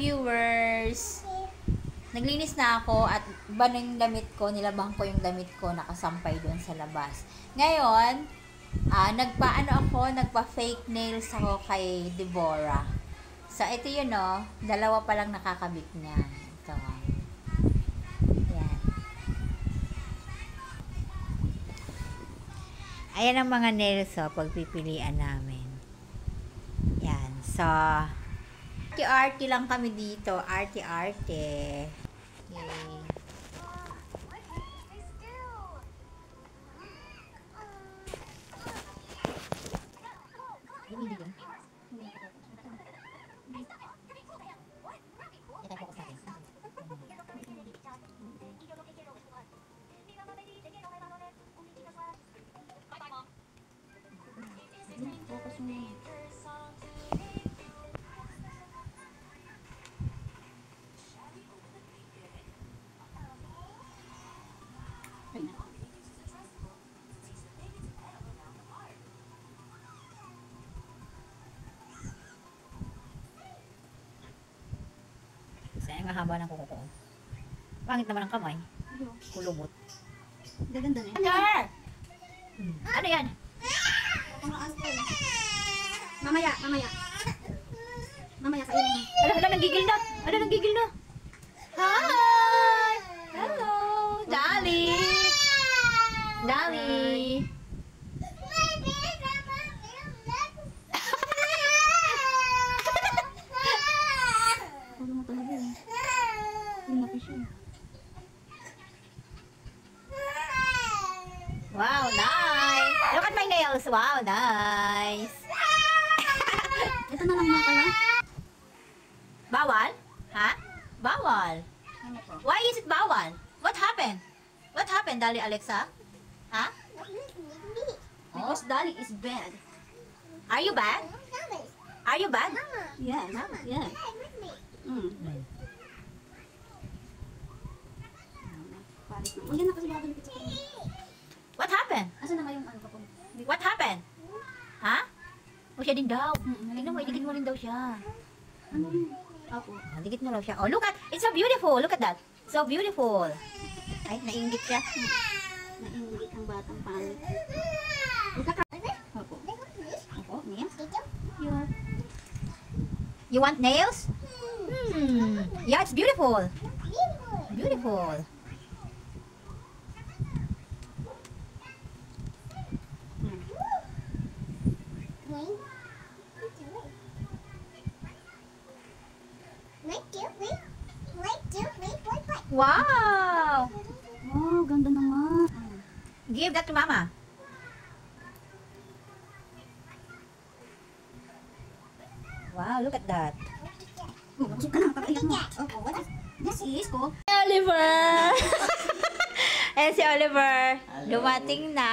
Viewers, naglinis na ako at iba na yung damit ko, nilabahan ko yung damit ko, nakasampay doon sa labas. Ngayon, nagpa fake nails ako kay Deborah. So, ito yun dalawa pa lang nakakabit niya. Ito. Yan. Ayan ang mga nails pagpipilian namin. Yan. So, arte-arte lang kami dito. Arte-arte. Yay. Sayang ang haba ng kuko ko. Pangit naman ang kamay. Kulubot. Gaganda na Ano? Ano yan? Mamaya. Mamaya kainin. Ala, nagigil na. Nagigil na. Hi! Hello! Dali! Dali! Ano mo talaga eh. Lumaki siya. Wow, nice! Look at my nails! Wow, nice! Ito na lang nga pala. Bawal? Ha? Bawal? Ano po? Why is it bawal? What happened? What happened, Dali Alexa? Ha? Because Dali is bad. Are you bad? Are you bad? Yes. Yes. Palit na. Yan na kasi babalik sa kanya. What happened? Asa na nga yung ano ko? What happened? Ha? O siya din daw. Tingnan mo, idikit mo rin daw siya. Ano yun? Ako. Dikit mo daw siya. Oh, look at, it's so beautiful. Look at that. So beautiful. Ay, nainggit siya. Nainggit ang batang pangit. Ako. Ako, niya? Yeah. You want nails? Yeah, it's beautiful. Beautiful. Wow! Oh, ganda na nga. Give that to Mama. Wow, look at that. Oh, busog ka na. Papaiyak mo. Oh, what is this is ko? Oliver! Ayan si Oliver. Dumating na.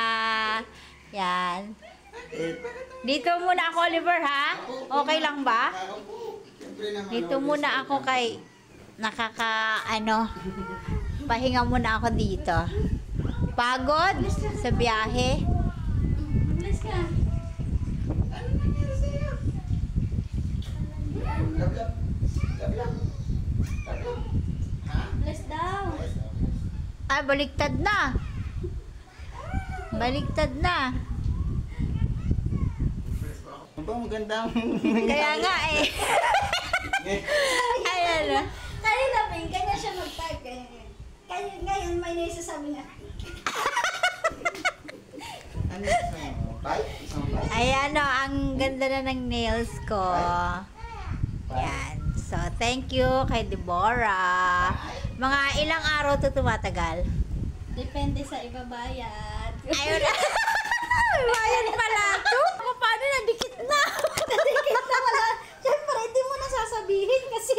Yan. Dito muna ako, Oliver, ha? Okay lang ba? Dito muna ako kay pahinga muna ako dito. Pagod sa biyahe. Bless ka. Bless daw. Ah, baliktad na. Baliktad na. Aba, magandang... Kaya nga eh. Ayan. Kanina pa kanya siya mag-type eh. Kaya ngayon may naisasabi na. Ano isang type? Isang type? Ayan ang ganda na ng nails ko. Yan. So, thank you kay Deborah. Mga ilang araw to tumatagal? Depende sa ibabayad. Ayun na. Bayan pala to. Paano nadikit na? Nadikit na wala. Siyempre, hindi mo na sasabihin kasi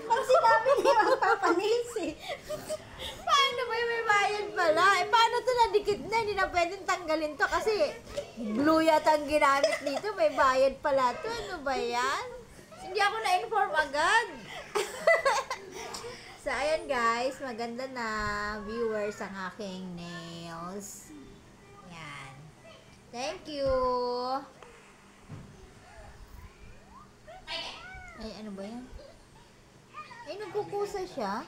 pag sinabi niya magpapanils eh. Paano ba yung may bayad pala? Eh, paano to nadikit na? Hindi na pwedeng tanggalin to kasi blue yata ang ginamit dito. May bayad pala to. Ano ba yan? Hindi ako na-inform agad. So, ayan guys. Maganda na viewers ang aking nails. Yan. Thank you. Ay, ano ba yan? Ay, nagkukusa siya?